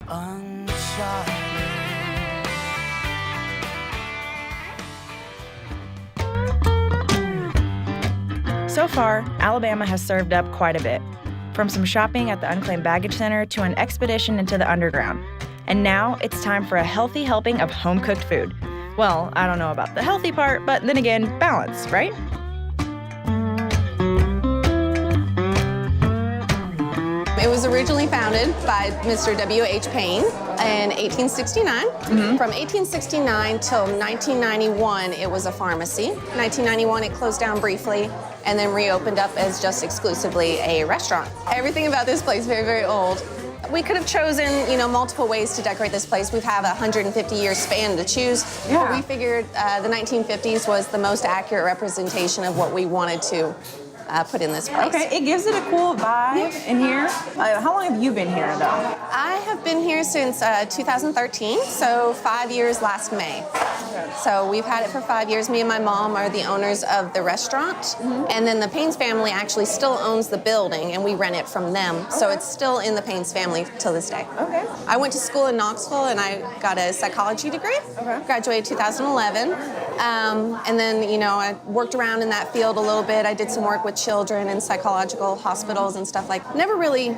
Uncharted. So far, Alabama has served up quite a bit, from some shopping at the Unclaimed Baggage Center to an expedition into the underground. And now it's time for a healthy helping of home-cooked food. Well, I don't know about the healthy part, but then again, balance, right? It was originally founded by Mr. W.H. Payne in 1869. From 1869 till 1991, it was a pharmacy. 1991, it closed down briefly and then reopened up as just exclusively a restaurant. Everything about this place is very, very old. We could have chosen, multiple ways to decorate this place. We have a 150-year span to choose. Yeah. But we figured the 1950s was the most accurate representation of what we wanted to put in this place. Okay, it gives it a cool vibe in here. How long have you been here, though? I have been here since 2013, so 5 years last May. So we've had it for 5 years. Me and my mom are the owners of the restaurant, and then the Payne's family actually still owns the building, and we rent it from them. So it's still in the Payne's family till this day. Okay. I went to school in Knoxville, and I got a psychology degree. Okay. Graduated 2011, and then I worked around in that field a little bit. I did some work with children in psychological hospitals and stuff like. Never really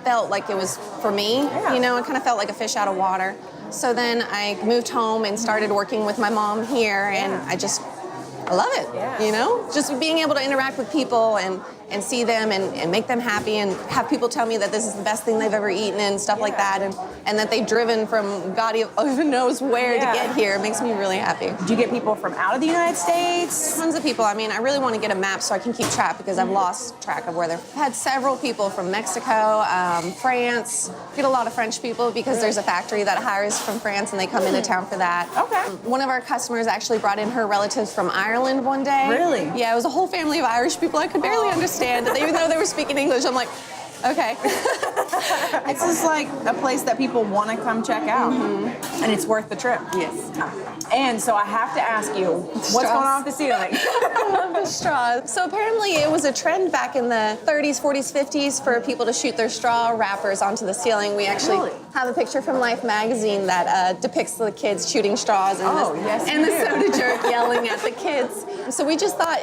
felt like it was for me. Yeah. I kind of felt like a fish out of water. So then I moved home and started working with my mom here, and I love it. Yeah. Just being able to interact with people and see them and make them happy and have people tell me that this is the best thing they've ever eaten and stuff like that, and that they've driven from God even knows where to get here. It makes me really happy. Do you get people from out of the United States? Tons of people. I mean, I really want to get a map so I can keep track because I've lost track of where they're. I've had several people from Mexico, France. Get a lot of French people because there's a factory that hires from France and they come into town for that. Okay. One of our customers actually brought in her relatives from Ireland one day. Really? Yeah, it was a whole family of Irish people. I could barely understand it. Even though they were speaking English, I'm like, okay. It's just like a place that people want to come check out, and it's worth the trip. Yes. And so I have to ask you, what's going on with the ceiling? I love the straw. So apparently it was a trend back in the 30s, 40s, 50s for people to shoot their straw wrappers onto the ceiling. We actually have a picture from Life magazine that depicts the kids shooting straws and, the soda jerk yelling at the kids. So we just thought,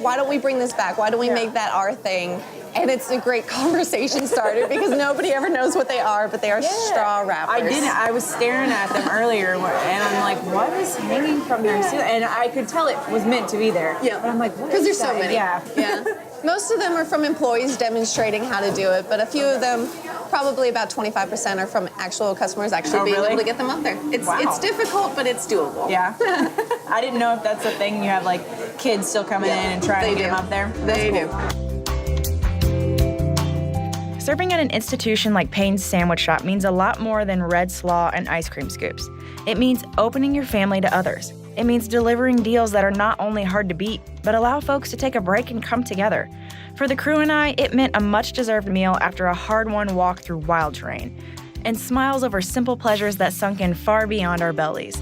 why don't we bring this back? Why don't we make that our thing? And it's a great conversation starter because nobody ever knows what they are, but they are straw wrappers. I didn't. I was staring at them earlier, and I'm like, what is hanging from their ceiling? And I could tell it was meant to be there. Yeah. But I'm like, what because is there's so that? many. Yeah. Most of them are from employees demonstrating how to do it, but a few of them, probably about 25%, are from actual customers actually being able to get them up there. It's difficult, but it's doable. Yeah. I didn't know if that's a thing. You have like kids still coming in and trying to get them up there. They do. Serving at an institution like Payne's Sandwich Shop means a lot more than red slaw and ice cream scoops. It means opening your family to others. It means delivering deals that are not only hard to beat, but allow folks to take a break and come together. For the crew and I, it meant a much-deserved meal after a hard-won walk through wild terrain, and smiles over simple pleasures that sunk in far beyond our bellies.